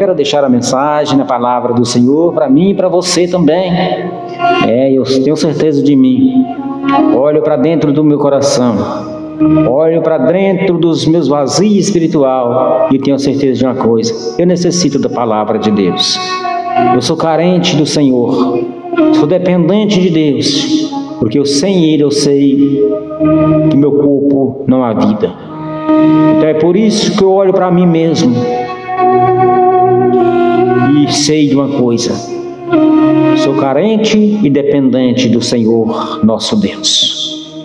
quero deixar a mensagem, a palavra do Senhor para mim e para você também. Eu tenho certeza de mim. Olho para dentro do meu coração, olho para dentro dos meus vazios espiritual e tenho certeza de uma coisa: eu necessito da palavra de Deus. Eu sou carente do Senhor, sou dependente de Deus, porque sem Ele eu sei que meu corpo não há vida. Então é por isso que eu olho para mim mesmo e sei de uma coisa: sou carente e dependente do Senhor nosso Deus.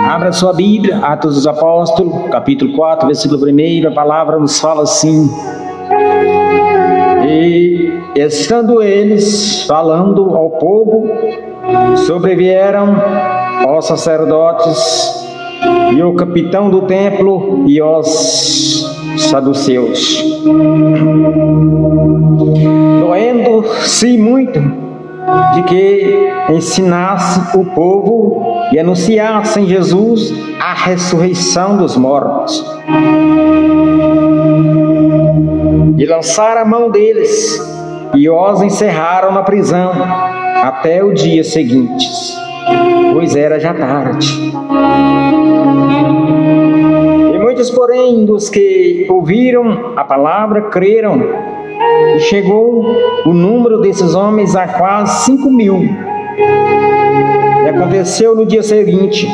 Abra sua Bíblia, Atos dos Apóstolos, capítulo 4, versículo 1, a palavra nos fala assim: e estando eles falando ao povo, sobrevieram aos sacerdotes e o capitão do templo e aos saduceus, doendo-se muito de que ensinasse o povo e anunciasse em Jesus a ressurreição dos mortos. E lançaram a mão deles e os encerraram na prisão até o dia seguinte, pois era já tarde. E muitos, porém, dos que ouviram a palavra creram, e chegou o número desses homens a quase 5.000. E aconteceu no dia seguinte,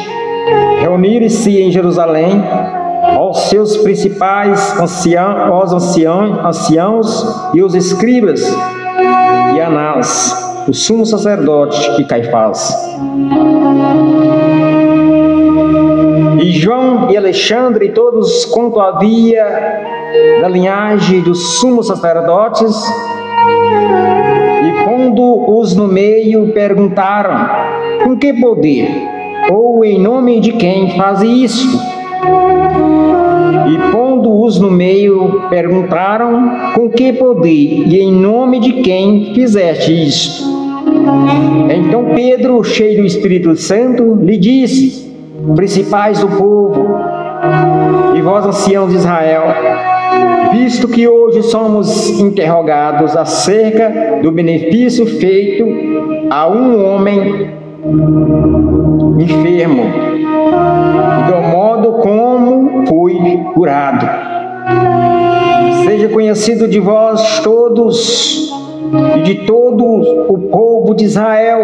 reunirem-se em Jerusalém aos seus principais anciãos e os escribas, e Anás, o sumo sacerdote, e Caifás, e João e Alexandre, e todos quanto havia da linhagem dos sumos sacerdotes. E pondo-os no meio, perguntaram: com que poder, ou em nome de quem faz isto? E pondo-os no meio, perguntaram: com que poder e em nome de quem fizeste isto? Então Pedro, cheio do Espírito Santo, lhe disse: principais do povo, e vós, anciãos de Israel, visto que hoje somos interrogados acerca do benefício feito a um homem enfermo, e do modo como foi curado, seja conhecido de vós todos e de todo o povo de Israel,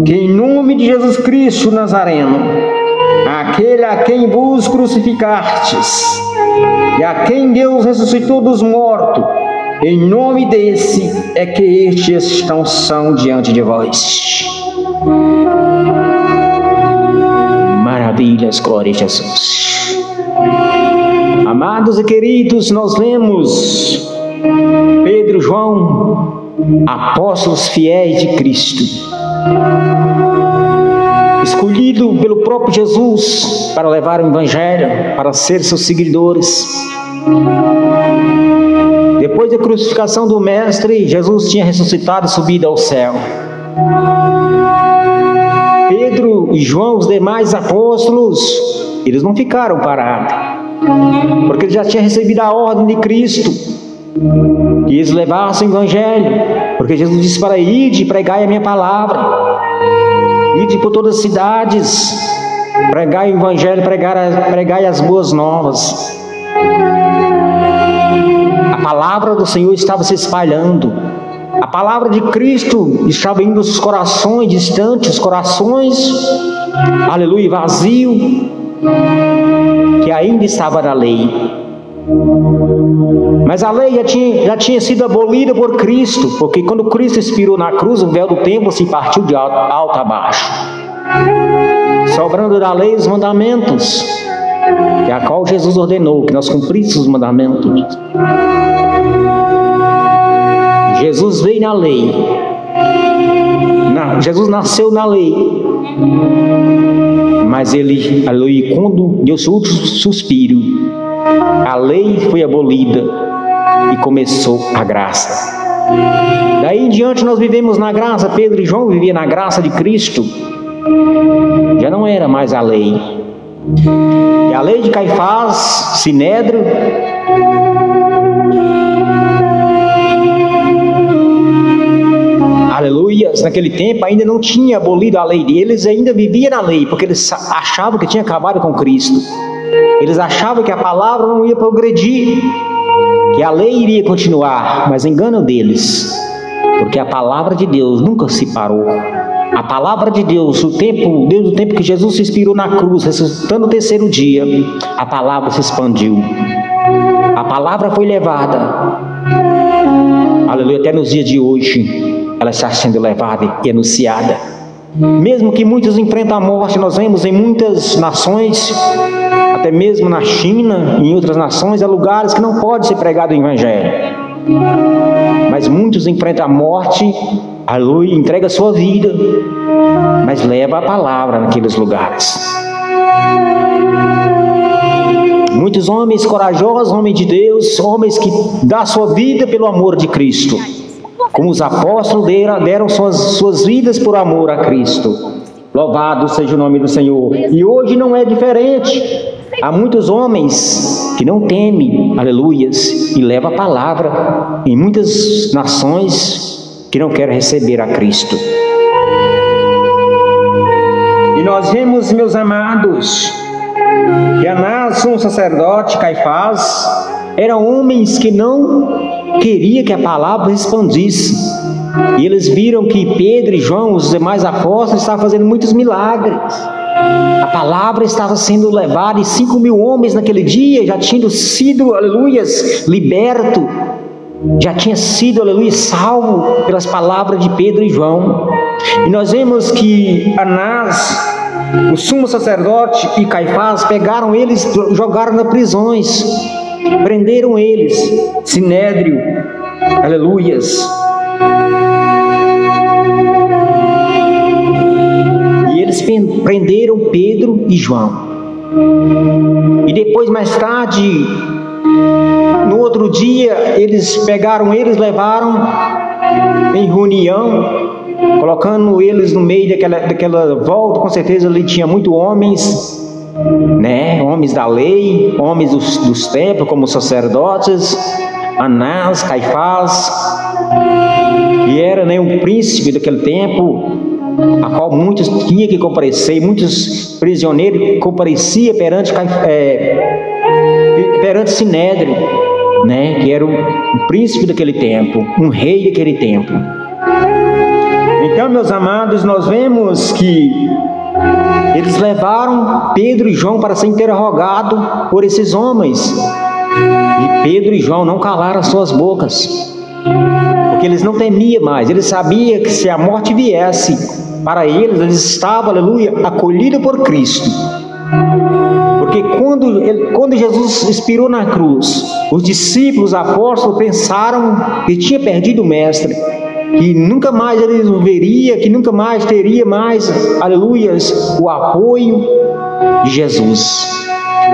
que em nome de Jesus Cristo Nazareno, aquele a quem vos crucificastes e a quem Deus ressuscitou dos mortos, em nome desse é que estes estão são diante de vós. Maravilhas, glória a Jesus. Amados e queridos, nós lemos Pedro e João, apóstolos fiéis de Cristo, escolhido pelo próprio Jesus para levar o Evangelho, para ser seus seguidores. Depois da crucificação do Mestre, Jesus tinha ressuscitado e subido ao céu. Pedro e João, os demais apóstolos, eles não ficaram parados, porque eles já tinham recebido a ordem de Cristo, que eles levassem o Evangelho, porque Jesus disse para ir e pregai a minha palavra. Ide por todas as cidades, pregai o Evangelho, pregai as boas novas. A palavra do Senhor estava se espalhando. A palavra de Cristo estava indo aos corações distantes, os corações, aleluia, vazio, que ainda estava na lei. Mas a lei já tinha sido abolida por Cristo, porque quando Cristo expirou na cruz, o véu do templo se partiu de alto a baixo, sobrando da lei os mandamentos, que a qual Jesus ordenou que nós cumpríssemos os mandamentos. Jesus veio na lei, Jesus nasceu na lei, mas ele, aleluia, quando deu seu último suspiro, a lei foi abolida e começou a graça. Daí em diante nós vivemos na graça. Pedro e João viviam na graça de Cristo. Já não era mais a lei, E a lei de Caifás, Sinédrio, aleluias, naquele tempo ainda não tinha abolido a lei deles, ainda vivia na lei, porque eles achavam que tinha acabado com Cristo. Eles achavam que a palavra não ia progredir, que a lei iria continuar, mas engano deles, porque a palavra de Deus nunca se parou. A palavra de Deus, desde o tempo que Jesus se inspirou na cruz, ressuscitando no terceiro dia, a palavra se expandiu. A palavra foi levada, aleluia, até nos dias de hoje, ela está sendo levada e anunciada. Mesmo que muitos enfrentam a morte, nós vemos em muitas nações, até mesmo na China e em outras nações, há lugares que não pode ser pregado o Evangelho. Mas muitos enfrentam a morte, aleluia, entrega a sua vida, mas leva a palavra naqueles lugares. Muitos homens corajosos, homens de Deus, homens que dão a sua vida pelo amor de Cristo, como os apóstolos deram suas vidas por amor a Cristo. Louvado seja o nome do Senhor. E hoje não é diferente. Há muitos homens que não temem, aleluias, e levam a palavra em muitas nações que não querem receber a Cristo. E nós vemos, meus amados, que Anás, sumo sacerdote, Caifás, eram homens que não queriam que a palavra expandisse. E eles viram que Pedro e João, os demais apóstolos, estavam fazendo muitos milagres. A palavra estava sendo levada e 5.000 homens naquele dia já tinham sido, aleluias, liberto. Já tinha sido, aleluia, salvo pelas palavras de Pedro e João. E nós vemos que Anás, o sumo sacerdote, e Caifás pegaram eles, jogaram nas prisões, prenderam eles, Sinédrio, aleluias. E eles prenderam Pedro e João. E depois, mais tarde, no outro dia, eles pegaram eles, levaram em reunião, colocando eles no meio daquela volta. Com certeza ali tinha muitos homens, né? Homens da lei, homens dos templos, como sacerdotes, Anás, Caifás, que era, né, um príncipe daquele tempo, a qual muitos tinham que comparecer, muitos prisioneiros compareciam perante Sinédrio, né, que era o príncipe daquele tempo, um rei daquele tempo. Então, meus amados, nós vemos que eles levaram Pedro e João para ser interrogados por esses homens. E Pedro e João não calaram as suas bocas, porque eles não temiam mais. Eles sabiam que se a morte viesse para eles, eles estavam, aleluia, acolhidos por Cristo. Porque quando Jesus expirou na cruz, os discípulos, os apóstolos pensaram que tinha perdido o Mestre, que nunca mais eles o veria, que nunca mais teria mais, aleluias, o apoio de Jesus.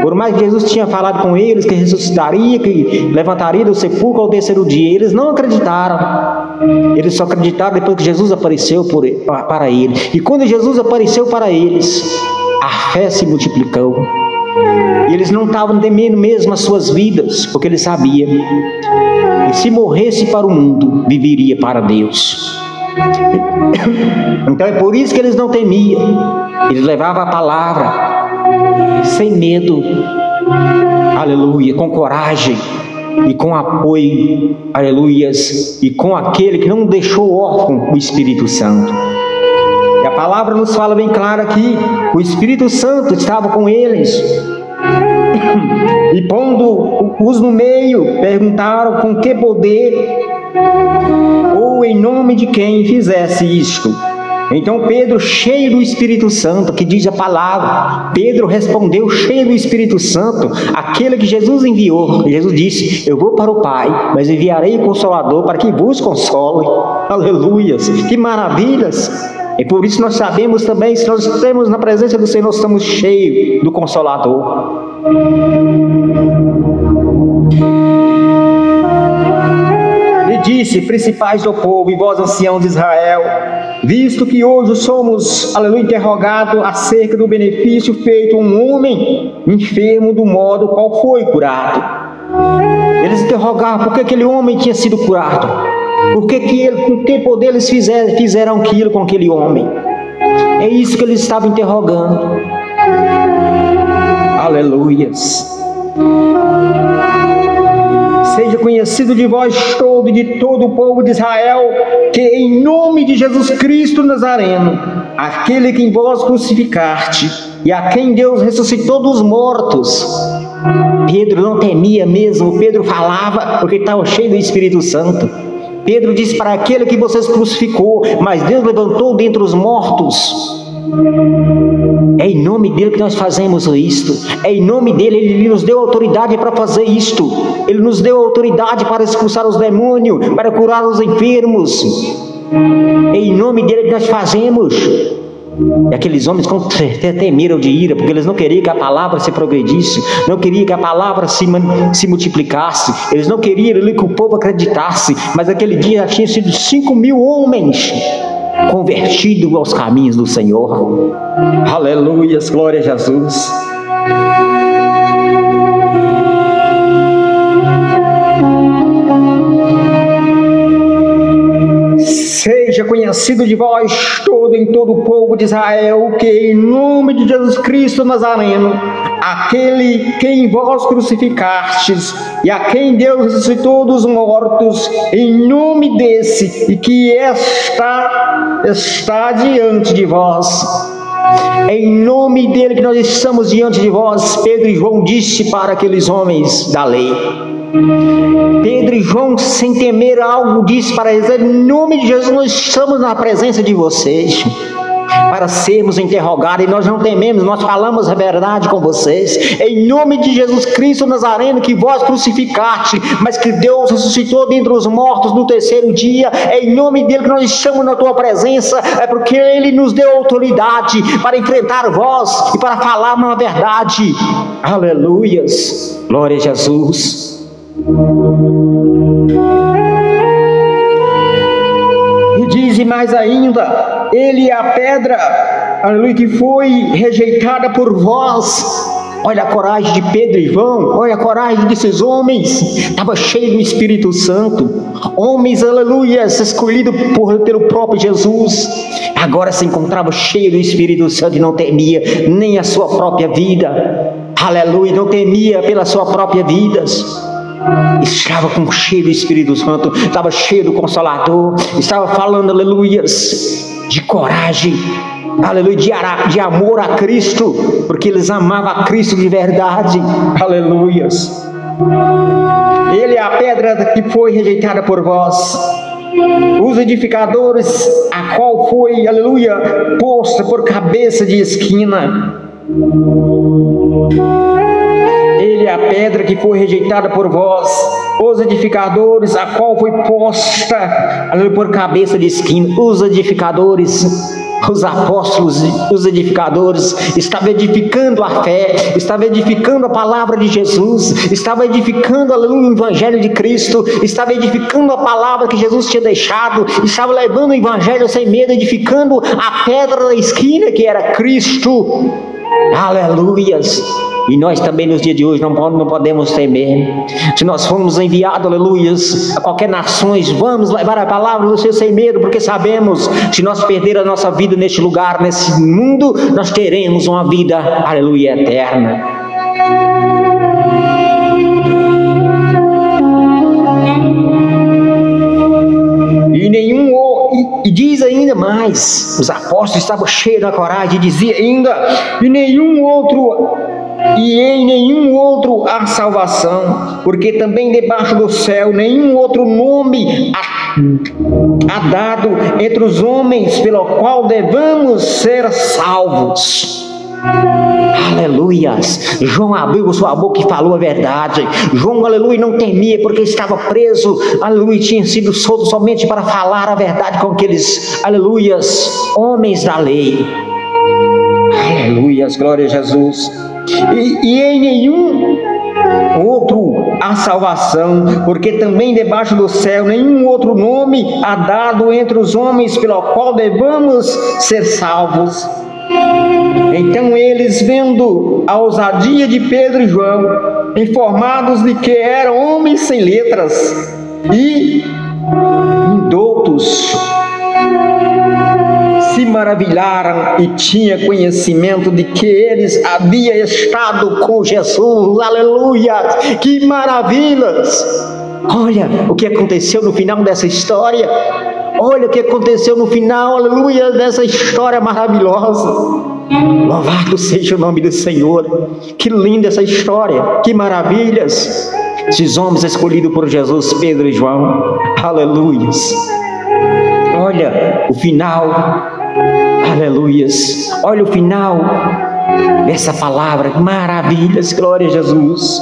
Por mais que Jesus tinha falado com eles que ressuscitaria, que levantaria do sepulcro ao terceiro dia, eles não acreditaram. Eles só acreditaram depois que Jesus apareceu para eles. E quando Jesus apareceu para eles, a fé se multiplicou. E eles não estavam temendo mesmo as suas vidas, porque eles sabiam que se morresse para o mundo, viveria para Deus. Então é por isso que eles não temiam. Eles levavam a palavra sem medo, aleluia, com coragem e com apoio, aleluias, e com aquele que não deixou órfão, o Espírito Santo. E a palavra nos fala bem claro aqui, o Espírito Santo estava com eles, e pondo-os no meio, perguntaram com que poder ou em nome de quem fizesse isto. Então Pedro, cheio do Espírito Santo, que diz a palavra, Pedro respondeu cheio do Espírito Santo, aquele que Jesus enviou. Jesus disse: eu vou para o Pai, mas enviarei o Consolador para que vos console. Aleluias, que maravilhas! E por isso nós sabemos também, se nós estamos na presença do Senhor, nós estamos cheios do Consolador. E disse: principais do povo e vós anciãos de Israel, visto que hoje somos, aleluia, interrogados acerca do benefício feito a um homem enfermo do modo qual foi curado. Eles interrogavam por que aquele homem tinha sido curado, com que poder eles fizeram aquilo com aquele homem. É isso que eles estavam interrogando. Aleluias. Seja conhecido de vós todo e de todo o povo de Israel, que em nome de Jesus Cristo Nazareno, aquele que em vós crucificaste e a quem Deus ressuscitou dos mortos. Pedro não temia mesmo, Pedro falava porque estava cheio do Espírito Santo. Pedro disse: para aquele que vocês crucificou, mas Deus levantou dentre os mortos. É em nome dele que nós fazemos isto. É em nome dele, ele nos deu autoridade para fazer isto. Ele nos deu autoridade para expulsar os demônios, para curar os enfermos. É em nome dele que nós fazemos. E aqueles homens com certeza temeram de ira, porque eles não queriam que a palavra se progredisse, não queriam que a palavra se multiplicasse, eles não queriam que o povo acreditasse. Mas aquele dia já tinha sido 5.000 homens convertidos aos caminhos do Senhor. Aleluias, glória a Jesus. Seja conhecido de vós todo em todo o povo de Israel, que em nome de Jesus Cristo Nazareno, aquele que em vós crucificastes e a quem Deus ressuscitou dos mortos, em nome desse e que está diante de vós, em nome dele que nós estamos diante de vós. Pedro e João disse para aqueles homens da lei. Pedro e João, sem temer algo, disse para eles: em nome de Jesus nós estamos na presença de vocês para sermos interrogados, e nós não tememos, nós falamos a verdade com vocês. Em nome de Jesus Cristo Nazareno, que vós crucificaste, mas que Deus ressuscitou dentre os mortos no terceiro dia. É em nome dele que nós estamos na tua presença, é porque ele nos deu autoridade para enfrentar vós e para falar uma verdade. Aleluias, glória a Jesus. E diz mais ainda: ele é a pedra, aleluia, que foi rejeitada por vós. Olha a coragem de Pedro e João, olha a coragem desses homens, estava cheio do Espírito Santo, homens, aleluia, escolhidos pelo próprio Jesus, agora se encontrava cheio do Espírito Santo e não temia nem a sua própria vida, aleluia, não temia pela sua própria vida. Estava com cheio do Espírito Santo, estava cheio do Consolador, estava falando, aleluias, de coragem, aleluia, de amor a Cristo, porque eles amavam a Cristo de verdade, aleluias. Ele é a pedra que foi rejeitada por vós, os edificadores, a qual foi, aleluia, posta por cabeça de esquina. Ele é a pedra que foi rejeitada por vós, os edificadores, a qual foi posta, aleluia, por cabeça de esquina. Os edificadores, os apóstolos, os edificadores, estavam edificando a fé, estavam edificando a palavra de Jesus, estavam edificando, aleluia, o Evangelho de Cristo, estavam edificando a palavra que Jesus tinha deixado, estavam levando o Evangelho sem medo, edificando a pedra da esquina que era Cristo. Aleluias. E nós também nos dias de hoje não podemos temer. Se nós formos enviados, aleluias, a qualquer nações, vamos levar a palavra do Senhor sem medo, porque sabemos, se nós perder a nossa vida neste lugar, nesse mundo, nós teremos uma vida, aleluia, eterna. E diz ainda mais, os apóstolos estavam cheios da coragem, e dizia ainda: em nenhum outro há salvação, porque também debaixo do céu nenhum outro nome há dado entre os homens pelo qual devamos ser salvos. Aleluias. João abriu sua boca e falou a verdade. João, aleluia, não temia porque estava preso, aleluia, tinha sido solto somente para falar a verdade com aqueles, aleluias, homens da lei. Aleluias, glória a Jesus. E em outro a salvação, porque também debaixo do céu nenhum outro nome há dado entre os homens pelo qual devamos ser salvos. Então eles, vendo a ousadia de Pedro e João, informados de que eram homens sem letras e indoutos, se maravilharam e tinham conhecimento de que eles haviam estado com Jesus. Aleluia! Que maravilhas! Olha o que aconteceu no final dessa história. Olha o que aconteceu no final, aleluia, dessa história maravilhosa. Louvado seja o nome do Senhor. Que linda essa história, que maravilhas. Esses homens escolhidos por Jesus, Pedro e João, aleluias. Olha o final, aleluias. Olha o final dessa palavra, maravilhas, glória a Jesus.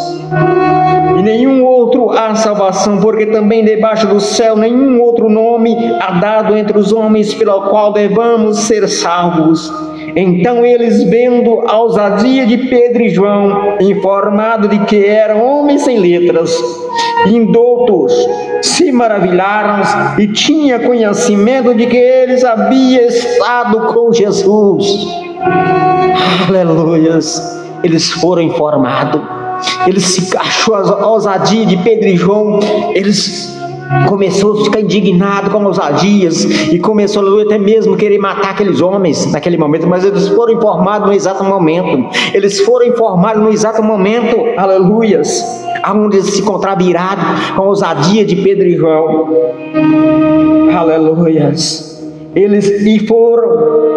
E nenhum outro há salvação, porque também debaixo do céu nenhum outro nome há dado entre os homens pelo qual devamos ser salvos. Então eles, vendo a ousadia de Pedro e João, informado de que eram homens sem letras, indoutos, se maravilharam e tinham conhecimento de que eles haviam estado com Jesus. Aleluias! Eles foram informados. Eles se achou a ousadia de Pedro e João. Eles começou a ficar indignado com ousadias e começou até mesmo querer matar aqueles homens naquele momento, mas eles foram informados no exato momento. Eles foram informados no exato momento, aleluias, aonde eles se encontravam irados com a ousadia de Pedro e João. Aleluias. Eles foram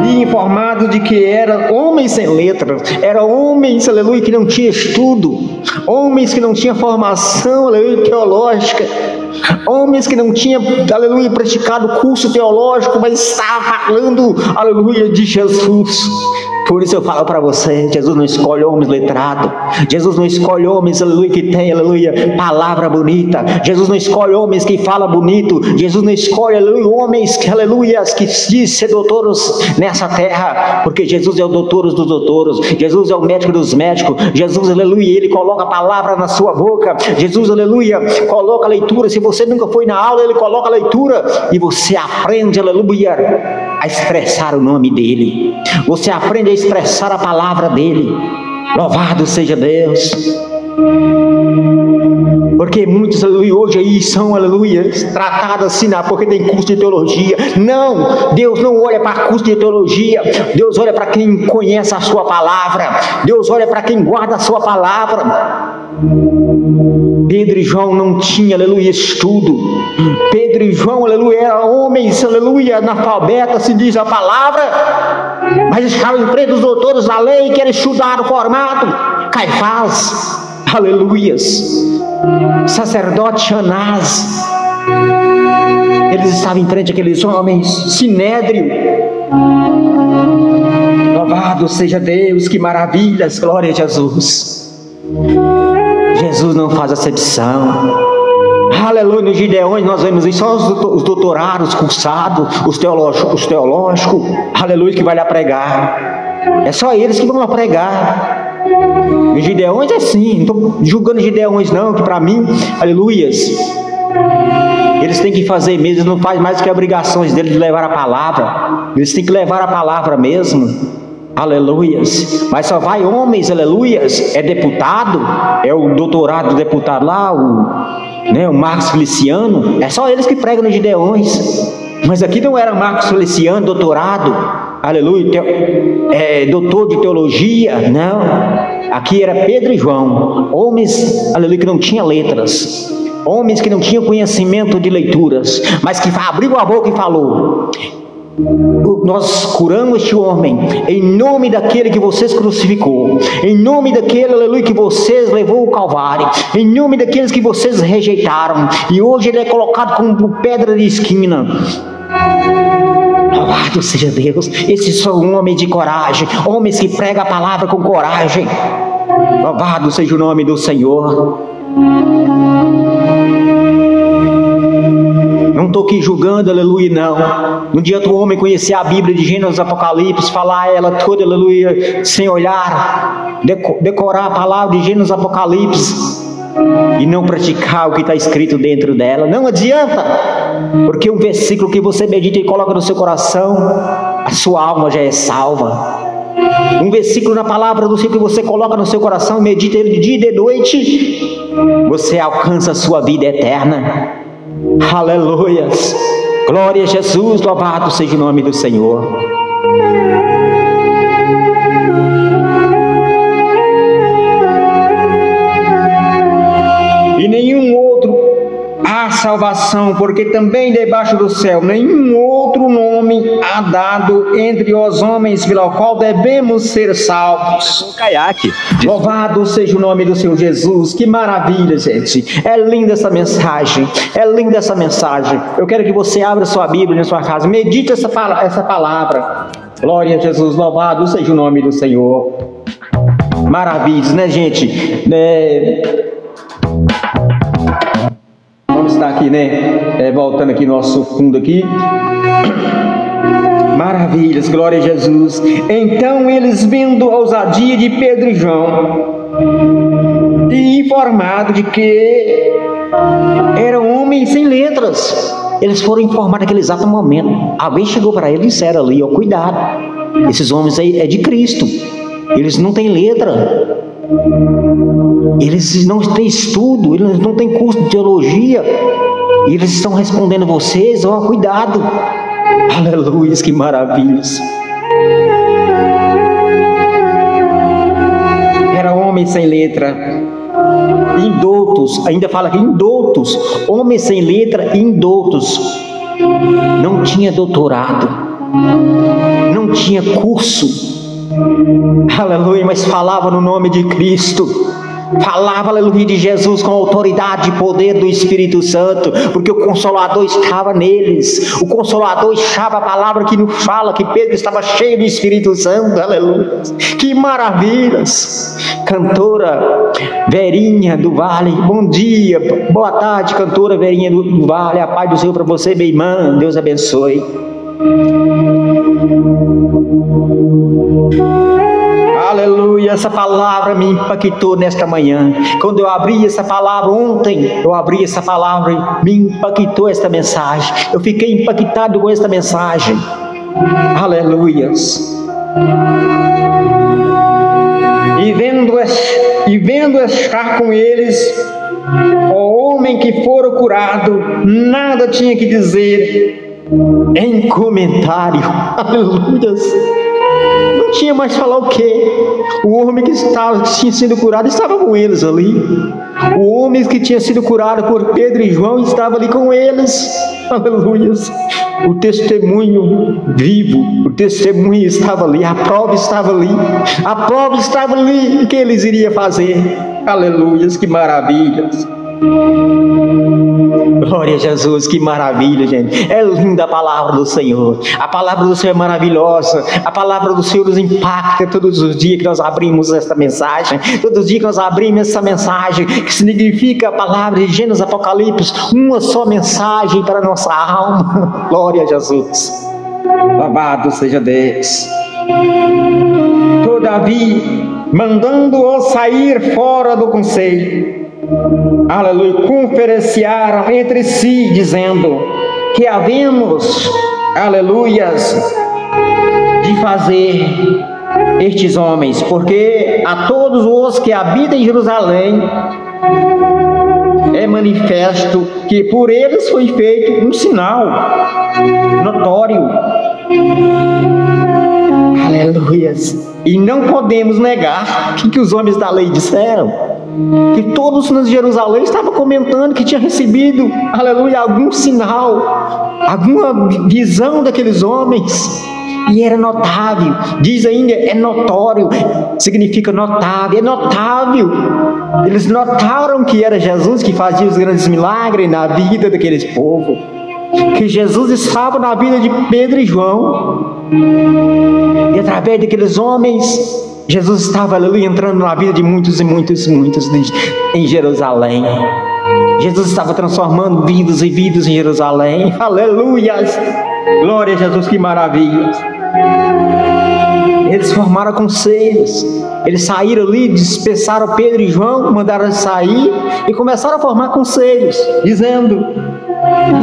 informados de que eram homens sem letras, eram homens, aleluia, que não tinham estudo, homens que não tinham formação, aleluia, teológica, homens que não tinham, aleluia, praticado curso teológico, mas estavam falando, aleluia, de Jesus. Por isso eu falo para você, Jesus não escolhe homens letrados, Jesus não escolhe homens, aleluia, que tem, aleluia, palavra bonita, Jesus não escolhe homens que falam bonito, Jesus não escolhe, aleluia, homens que, aleluia, que dizem ser doutores nessa terra, porque Jesus é o doutor dos doutores, Jesus é o médico dos médicos, Jesus, aleluia, Ele coloca a palavra na sua boca, Jesus, aleluia, coloca a leitura. Se você nunca foi na aula, Ele coloca a leitura e você aprende, aleluia, a expressar o nome dEle, você aprende a expressar a palavra dEle. Louvado seja Deus. Porque muitos, aleluia, hoje aí são, aleluia, tratados assim, porque tem curso de teologia. Não, Deus não olha para curso de teologia. Deus olha para quem conhece a sua palavra. Deus olha para quem guarda a sua palavra. Pedro e João não tinham, aleluia, estudo. Pedro e João, aleluia, eram homens, aleluia, analfabetos, se diz a palavra, mas estavam em frente dos doutores da lei que eram estudados, formados. Caifás, aleluias, sacerdote Anás, eles estavam em frente àqueles homens. Sinédrio, louvado seja Deus, que maravilhas, glória a Jesus. Jesus não faz acepção. Aleluia, nos Gideões nós vemos isso, só os doutorados, cursados, os teológicos, aleluia, que vai lá pregar. É só eles que vão lá pregar. Os Gideões é assim, não estou julgando os Gideões não, que para mim, aleluias, eles têm que fazer mesmo, eles não fazem mais do que obrigações deles de levar a palavra. Eles têm que levar a palavra mesmo. Aleluias, mas só vai homens, aleluias, é deputado, é o doutorado do deputado lá, o Marcos Feliciano, é só eles que pregam nos Gideões. Mas aqui não era Marcos Feliciano, doutorado, aleluia, doutor de teologia, não. Aqui era Pedro e João, homens, aleluia, que não tinham letras, homens que não tinham conhecimento de leituras, mas que abriu a boca e falou: nós curamos este homem em nome daquele que vocês crucificou, em nome daquele, aleluia, que vocês levou ao Calvário, em nome daqueles que vocês rejeitaram, e hoje ele é colocado como pedra de esquina. Louvado seja Deus. Esses são homens de coragem, homens que pregam a palavra com coragem. Louvado seja o nome do Senhor. Não estou aqui julgando, aleluia, não. Não adianta o homem conhecer a Bíblia de Gênesis, Apocalipse, falar ela toda, aleluia, sem olhar, decorar a palavra de Gênesis, Apocalipse e não praticar o que está escrito dentro dela. Não adianta, porque um versículo que você medita e coloca no seu coração, a sua alma já é salva. Um versículo na palavra do Senhor que você coloca no seu coração e medita ele de dia e de noite, você alcança a sua vida eterna. Aleluias, glória a Jesus, louvado seja o nome do Senhor. E nenhum outro há salvação, porque também debaixo do céu nenhum outro nome há dado entre os homens pelo qual devemos ser salvos. Louvado seja o nome do Senhor Jesus. Que maravilha, gente. É linda essa mensagem. É linda essa mensagem. Eu quero que você abra sua Bíblia na sua casa. Medite essa palavra. Glória a Jesus. Louvado seja o nome do Senhor. Maravilhas, né, gente? Vamos estar aqui, né? Voltando aqui nosso fundo aqui. Maravilhas, glória a Jesus. Então eles, vendo a ousadia de Pedro e João, e informado de que eram homens sem letras, eles foram informados naquele exato momento. Alguém chegou para eles e disseram ali, ó, cuidado, esses homens aí é de Cristo, eles não têm letra, eles não têm estudo, eles não têm curso de teologia, e eles estão respondendo vocês, ó, cuidado. Aleluia, que maravilhas. Era homem sem letra, indoutos, ainda fala que indoutos, homens sem letra, indoutos. Não tinha doutorado, não tinha curso, aleluia, mas falava no nome de Cristo. Falava, aleluia, de Jesus com autoridade e poder do Espírito Santo, porque o Consolador estava neles. O Consolador estava, a palavra que nos fala que Pedro estava cheio do Espírito Santo, aleluia. Que maravilhas. Cantora Verinha do Vale, bom dia, boa tarde, cantora Verinha do Vale, a paz do Senhor para você, minha irmã, Deus abençoe. Aleluia, essa palavra me impactou nesta manhã. Quando eu abri essa palavra ontem, eu abri essa palavra e me impactou esta mensagem. Eu fiquei impactado com esta mensagem. Aleluias. E vendo estar com eles, o homem que fora curado, nada tinha que dizer em comentário. Aleluias. Não tinha mais falar o quê? O homem que tinha sido curado estava com eles ali. O homem que tinha sido curado por Pedro e João estava ali com eles. Aleluia. O testemunho vivo, o testemunho estava ali, a prova estava ali. A prova estava ali. O que eles iriam fazer? Aleluia, que maravilhas. Glória a Jesus, que maravilha, gente. É linda a palavra do Senhor. A palavra do Senhor é maravilhosa. A palavra do Senhor nos impacta todos os dias que nós abrimos esta mensagem. Todos os dias que nós abrimos essa mensagem, que significa a palavra de Gênesis, Apocalipse, uma só mensagem para a nossa alma. Glória a Jesus. Louvado seja Deus. Todavia, mandando-os sair fora do conselho, aleluia, conferenciaram entre si, dizendo: que havemos, aleluias, de fazer estes homens, porque a todos os que habitam em Jerusalém é manifesto que por eles foi feito um sinal notório. Aleluias. E não podemos negar que os homens da lei disseram, que todos nos Jerusalém estavam comentando que tinha recebido, aleluia, algum sinal, alguma visão daqueles homens, e era notável. Diz ainda, é notório, significa notável, é notável. Eles notaram que era Jesus que fazia os grandes milagres na vida daqueles povos, que Jesus estava na vida de Pedro e João, e através daqueles homens Jesus estava, aleluia, entrando na vida de muitos e muitos em Jerusalém. Jesus estava transformando vidas e vidas em Jerusalém. Aleluias! Glória a Jesus, que maravilha! Eles formaram conselhos. Eles saíram ali, dispersaram Pedro e João, mandaram sair e começaram a formar conselhos, dizendo,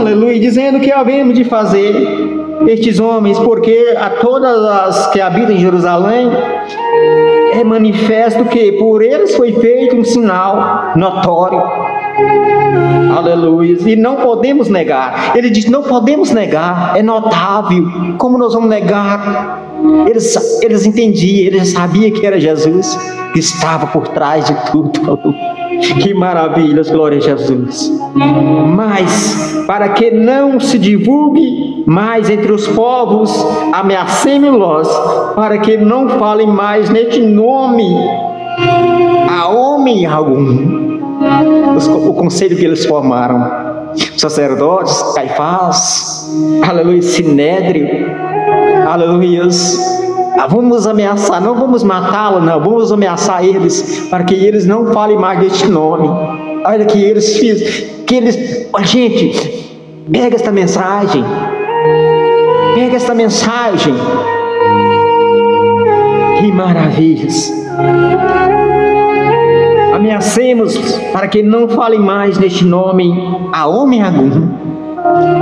aleluia, dizendo o que havemos de fazer. Estes homens, porque a todas as que habitam em Jerusalém, é manifesto que por eles foi feito um sinal notório. Aleluia. E não podemos negar. Ele diz, não podemos negar. É notável. Como nós vamos negar? Eles entendiam, eles sabiam que era Jesus que estava por trás de tudo. Que maravilhas, glória a Jesus. Mas, para que não se divulgue mais entre os povos, ameacemos-los, para que não falem mais neste nome a homem algum. O conselho que eles formaram, sacerdotes, Caifás, aleluia, Sinédrio, aleluia. Vamos ameaçar, não vamos matá-lo, não, vamos ameaçar eles, para que eles não falem mais deste nome. Olha que eles fizeram, olha, gente, pega esta mensagem, que maravilhas. Ameacemos para que não falem mais neste nome a homem algum.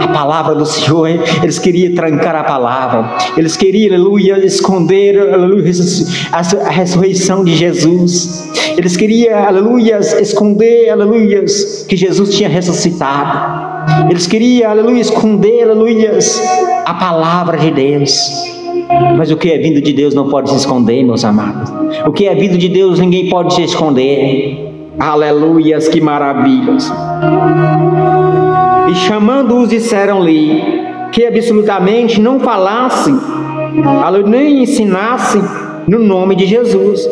A palavra do Senhor, eles queriam trancar a palavra, eles queriam, aleluia, esconder, aleluia, a ressurreição de Jesus. Eles queriam, aleluia, esconder, aleluia, que Jesus tinha ressuscitado. Eles queriam, aleluia, esconder, aleluia, a palavra de Deus. Mas o que é vindo de Deus não pode se esconder, meus amados. O que é vindo de Deus ninguém pode se esconder. Aleluias, que maravilhas. E chamando-os, disseram-lhe que absolutamente não falassem, nem ensinassem no nome de Jesus.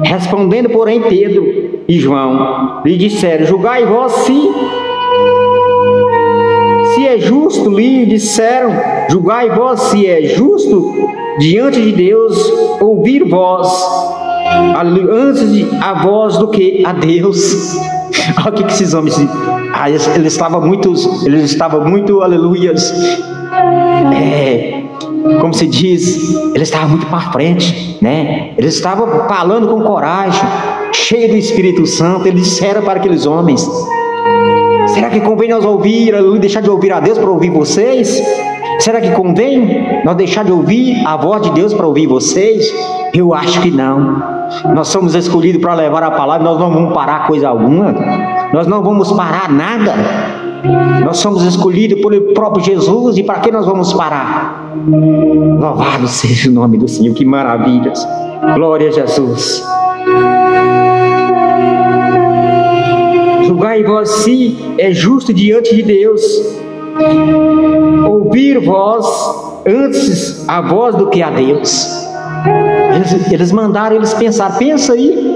Respondendo, porém, Pedro e João lhe disseram, julgai vós se é justo, lhe disseram, julgai vós se é justo diante de Deus ouvir vós, antes a vós do que a Deus. Olha o que esses homens, eles estavam muito, aleluias, como se diz, eles estavam muito para frente, né? Eles estavam falando com coragem, cheio do Espírito Santo. Eles disseram para aqueles homens, será que convém nós ouvir, aleluia, deixar de ouvir a Deus para ouvir vocês? Será que convém nós deixar de ouvir a voz de Deus para ouvir vocês? Eu acho que não. Nós somos escolhidos para levar a palavra, nós não vamos parar coisa alguma, nós não vamos parar nada. Nós somos escolhidos pelo próprio Jesus, e para que nós vamos parar? Louvado seja o nome do Senhor, que maravilhas. Glória a Jesus. Julgai vós se é justo diante de Deus ouvir vós antes a voz do que a Deus. Eles mandaram eles pensar, pensa aí,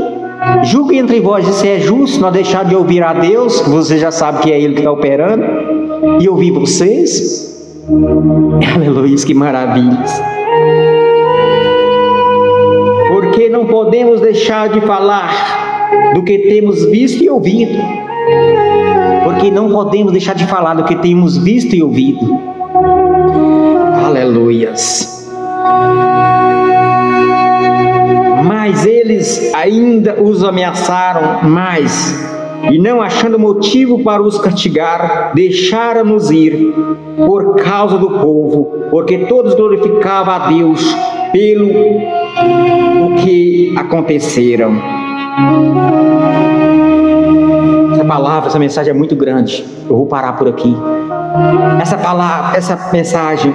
julgue entre vós se é justo nós deixar de ouvir a Deus, que você já sabe que é Ele que está operando, e ouvir vocês. Aleluia, que maravilhas. Porque não podemos deixar de falar do que temos visto e ouvido. Porque não podemos deixar de falar do que temos visto e ouvido. Aleluias. Mas eles ainda os ameaçaram mais, e não achando motivo para os castigar, deixaram-nos ir por causa do povo, porque todos glorificavam a Deus pelo o que aconteceram. Essa palavra, essa mensagem é muito grande. Eu vou parar por aqui. Essa palavra, essa mensagem,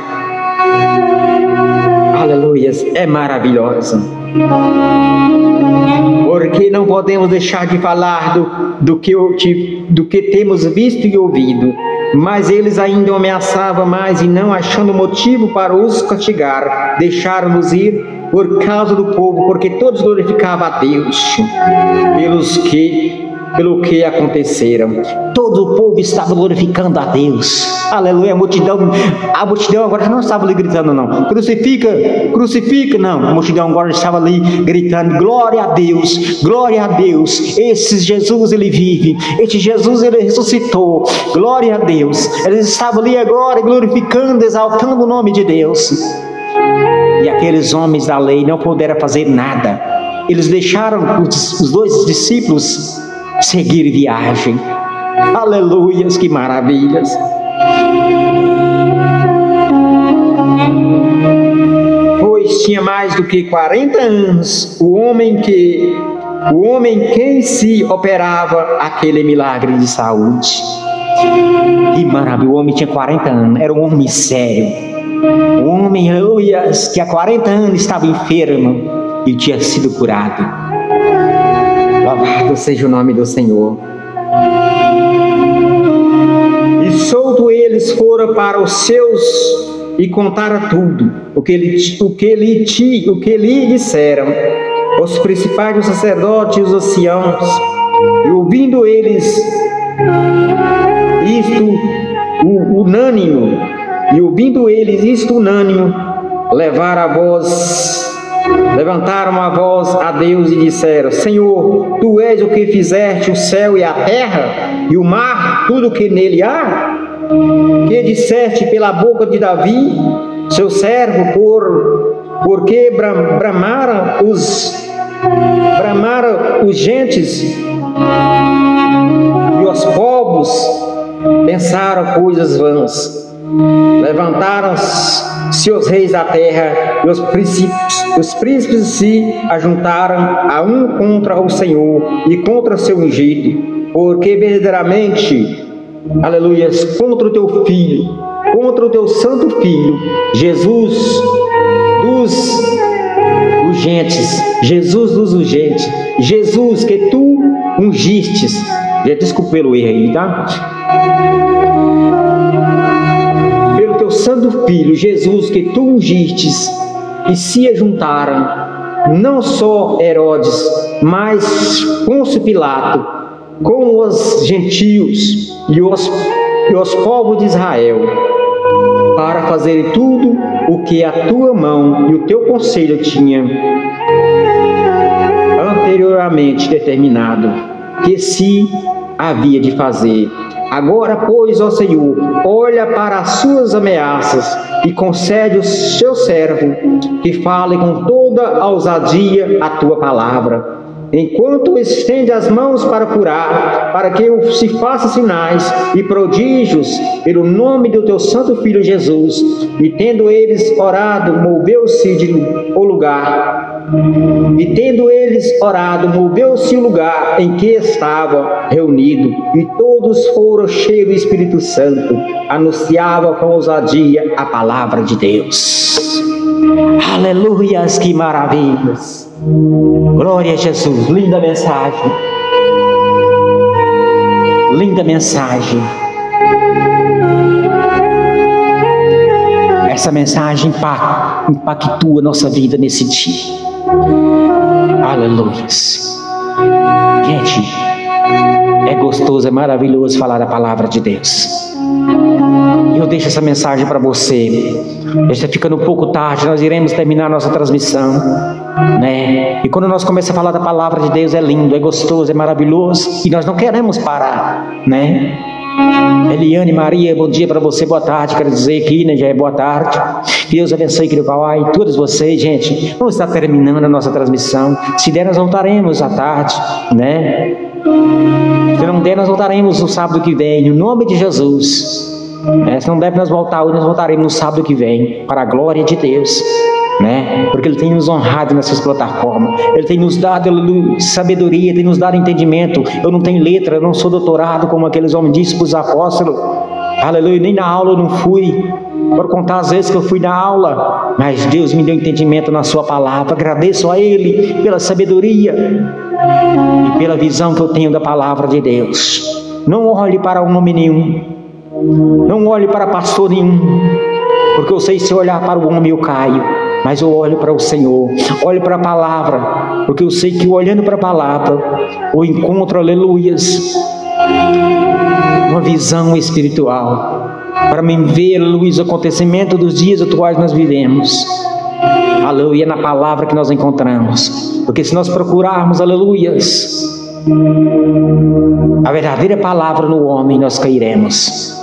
aleluia, é maravilhosa. Porque não podemos deixar de falar do que temos visto e ouvido. Mas eles ainda ameaçavam mais, e não achando motivo para os castigar, deixaram-nos ir por causa do povo, porque todos glorificavam a Deus pelos que pelo que aconteceram. Todo o povo estava glorificando a Deus. Aleluia, a multidão agora não estava ali gritando não, crucifica, crucifica, não. A multidão agora estava ali gritando, glória a Deus, esse Jesus ele vive, este Jesus ele ressuscitou, glória a Deus. Eles estavam ali agora glorificando, exaltando o nome de Deus. E aqueles homens da lei não puderam fazer nada. Eles deixaram os dois discípulos seguir viagem. Aleluias, que maravilhas. Pois tinha mais do que 40 anos o homem quem se operava aquele milagre de saúde. Que maravilha, o homem tinha 40 anos, era um homem sério. Um homem, aleluias, que há 40 anos estava enfermo e tinha sido curado. Louvado seja o nome do Senhor. E solto eles foram para os seus e contaram tudo o que lhe disseram os principais dos sacerdotes e os anciãos. E ouvindo eles isto unânime, levantaram a voz a Deus e disseram: Senhor, Tu és o que fizeste o céu e a terra, e o mar, tudo o que nele há, que disseste pela boca de Davi, seu servo, porque bramaram os gentes e os povos pensaram coisas vãs. Levantaram-se os reis da terra e os príncipes se ajuntaram a um contra o Senhor e contra seu ungido, porque verdadeiramente, aleluias, contra o teu filho, contra o teu santo filho, Jesus dos urgentes, Jesus que tu ungistes. Desculpa pelo erro aí, tá? Pelo teu santo filho, Jesus que tu ungistes, e se ajuntaram não só Herodes, mas Pôncio Pilato, com os gentios e os povos de Israel, para fazer tudo o que a tua mão e o teu conselho tinham anteriormente determinado que se havia de fazer. Agora, pois, ó Senhor, olha para as suas ameaças e concede ao seu servo que fale com toda ousadia a tua palavra, enquanto estende as mãos para curar, para que se faça sinais e prodígios pelo nome do teu santo filho Jesus. E tendo eles orado, moveu-se o lugar em que estava reunido, e todos foram cheios do Espírito Santo, anunciavam com ousadia a palavra de Deus. Aleluias, que maravilhas! Glória a Jesus, linda mensagem. Linda mensagem. Essa mensagem impactua a nossa vida nesse dia. Aleluia. Gente, é gostoso, é maravilhoso falar a palavra de Deus. Eu deixo essa mensagem para você. Já está ficando um pouco tarde, nós iremos terminar a nossa transmissão, né? E quando nós começamos a falar da palavra de Deus, é lindo, é gostoso, é maravilhoso, e nós não queremos parar, né? Eliane, Maria, bom dia para você, boa tarde, quero dizer que já é boa tarde. Deus abençoe, querido Pai, todos vocês, gente. Vamos estar terminando a nossa transmissão. Se der, nós voltaremos à tarde, né? Se não der, nós voltaremos no sábado que vem, no nome de Jesus. Se não der para nós voltar hoje, nós voltaremos no sábado que vem, para a glória de Deus, né? Porque Ele tem nos honrado nessas plataformas, Ele tem nos dado sabedoria, tem nos dado entendimento. Eu não tenho letra, eu não sou doutorado, como aqueles homens disseram para os apóstolos, aleluia, nem na aula eu não fui, por contar as vezes que eu fui na aula, mas Deus me deu entendimento na sua palavra. Agradeço a Ele pela sabedoria e pela visão que eu tenho da palavra de Deus. Não olhe para homem nenhum, não olhe para pastor nenhum, porque eu sei, se eu olhar para o homem eu caio. mas eu olho para o Senhor, olho para a palavra, porque eu sei que olhando para a palavra, eu encontro, aleluias, uma visão espiritual, para me ver, aleluia, os acontecimentos dos dias atuais nós vivemos, aleluia, na palavra que nós encontramos, porque se nós procurarmos, aleluias, a verdadeira palavra no homem, nós cairemos,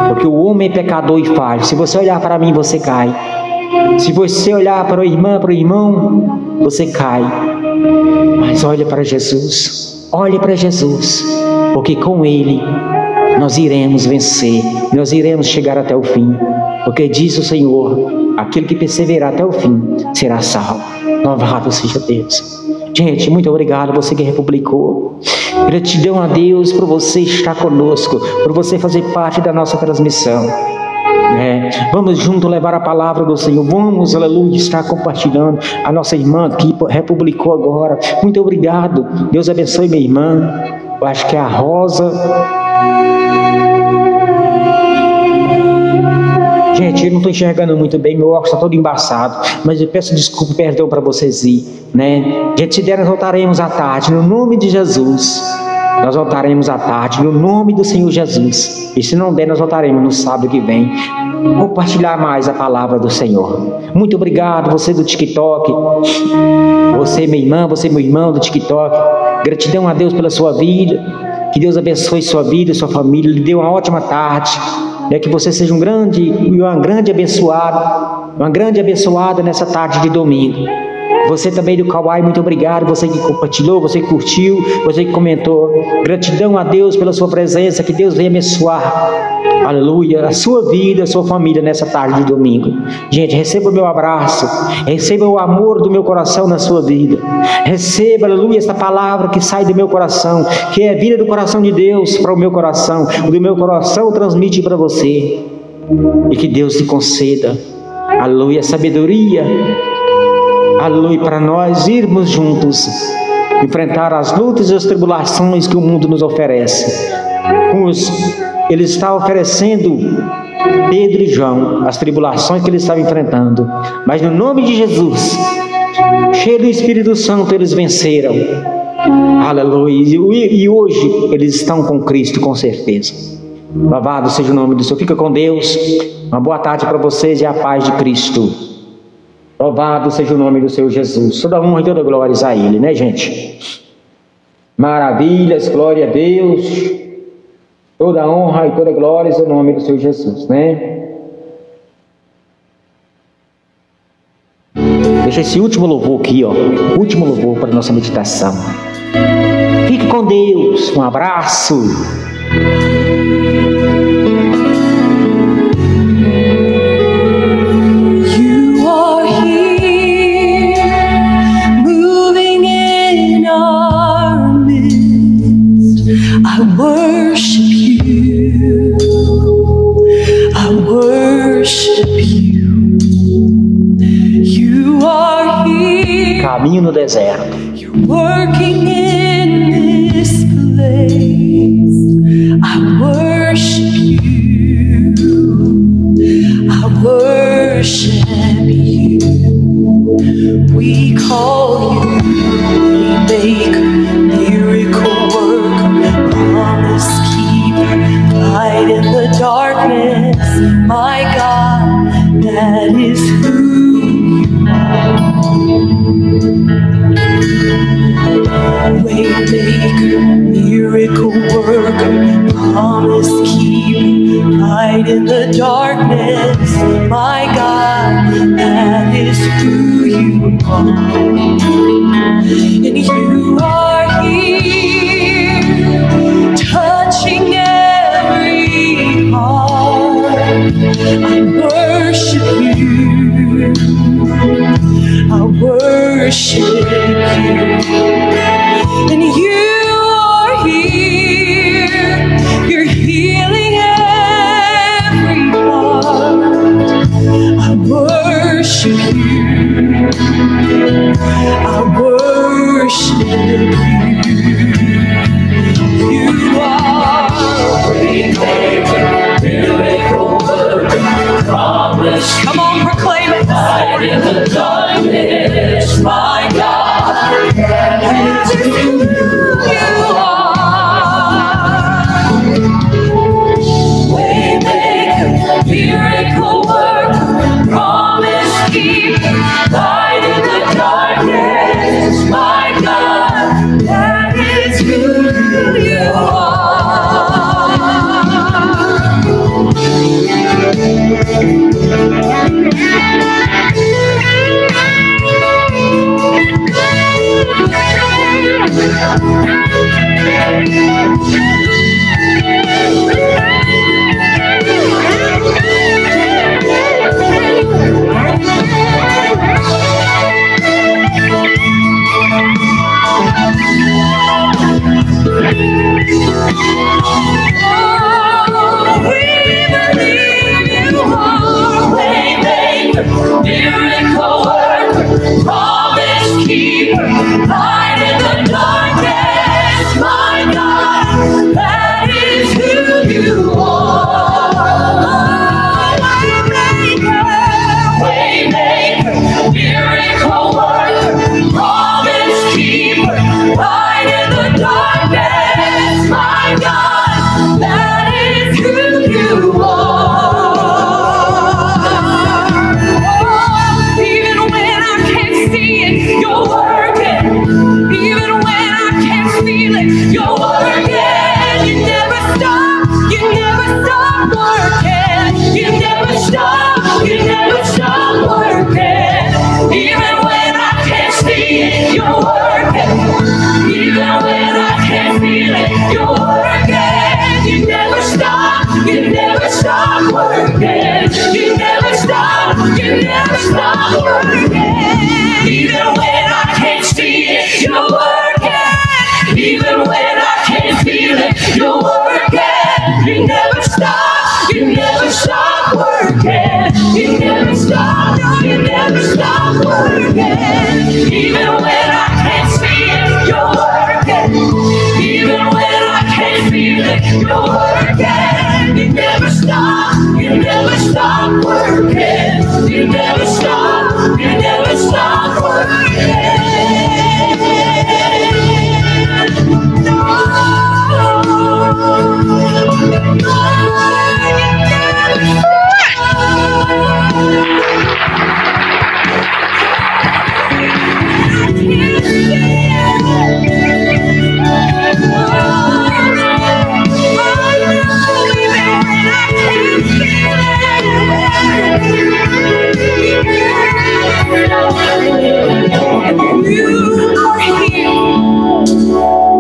porque o homem é pecador e falho. Se você olhar para mim, você cai. Se você olhar para a irmã, para o irmão, você cai. Mas olha para Jesus, olhe para Jesus, porque com Ele nós iremos vencer, nós iremos chegar até o fim, porque diz o Senhor, aquele que perseverar até o fim será salvo. Louvado seja Deus. Gente, muito obrigado, você que republicou. Gratidão a Deus por você estar conosco, por você fazer parte da nossa transmissão. Vamos juntos levar a palavra do Senhor. Vamos, aleluia, estar compartilhando. A nossa irmã que republicou agora, muito obrigado. Deus abençoe minha irmã. Eu acho que é a Rosa. Gente, eu não estou enxergando muito bem, meu óculos está todo embaçado, mas eu peço desculpa e perdão para vocês ir, Gente, se der, nós voltaremos à tarde, no nome de Jesus. Nós voltaremos à tarde, no nome do Senhor Jesus. E se não der, nós voltaremos no sábado que vem, compartilhar mais a palavra do Senhor. Muito obrigado, você do TikTok, você minha irmã, você meu irmão do TikTok. Gratidão a Deus pela sua vida. Que Deus abençoe sua vida, sua família. Lhe dê uma ótima tarde. Que você seja uma grande abençoada nessa tarde de domingo. Você também do Kauai, muito obrigado. Você que compartilhou, você que curtiu, você que comentou. Gratidão a Deus pela sua presença. Que Deus venha abençoar, aleluia, a sua vida, a sua família nessa tarde de domingo. Gente, receba o meu abraço, receba o amor do meu coração na sua vida. Receba, aleluia, esta palavra que sai do meu coração, que é vida do coração de Deus para o meu coração, o do meu coração transmite para você. E que Deus te conceda, aleluia, sabedoria, aleluia, para nós irmos juntos enfrentar as lutas e as tribulações que o mundo nos oferece. Ele está oferecendo Pedro e João as tribulações que eles estavam enfrentando, mas no nome de Jesus, cheio do Espírito Santo, eles venceram, aleluia, e hoje eles estão com Cristo, com certeza. Louvado seja o nome do Senhor. Fica com Deus, uma boa tarde para vocês e a paz de Cristo. Louvado seja o nome do Senhor Jesus. Toda honra e toda glória a Ele, gente? Maravilhas, glória a Deus. Toda honra e toda glória ao nome do Senhor Jesus, Deixa esse último louvor aqui, último louvor para a nossa meditação. Fique com Deus, um abraço. Caminho no deserto. You're working in this place. I worship you. I worship you. We call you Waymaker, miracle worker, promise keeper, light in the darkness. My God, that is who you are. Waymaker, miracle worker, promise keeper, light in the darkness. My God, that is who you are. And you are here, touching every heart. I worship you. I worship you. And you are here, you're healing every heart. I worship you. I worship you. You are Waymaker, miracle worker, promise. Come on, proclaim it. in the darkness, my God, that is who you are. Waymaker, miracle worker, promise keeper, light in the darkness, my God, that is who you are. Miracle worker, promise keeper, light in the darkness, my God, that is who you are. Waymaker, miracle worker, promise keeper, light in the darkness, my God, that is who you are. You're working, even when I can't feel it. You're working, you never stop working. You never stop working. Even when I can't see it, you're working. Even when I can't feel it, you're working. You never stop working. You never stop working. Even when I can't see it, you're working. Even when I can't feel it, you're working. You never stop working. You never stop working. Even when I can't see it, you're working. Even when I can't feel it, you're working. You never stop working. You never stop working.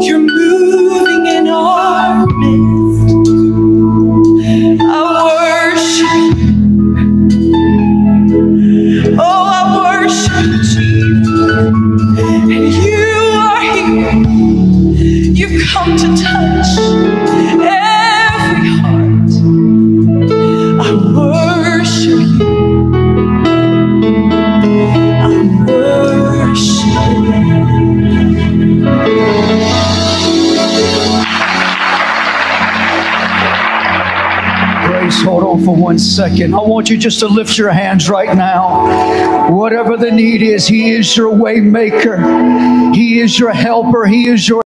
You're moving in our midst. I worship you. Oh, I worship Jesus. And you are here. You've come to touch every heart. I worship you. I worship you. Hold on for 1 second. I want you just to lift your hands right now. Whatever the need is, He is your way maker. He is your helper. He is your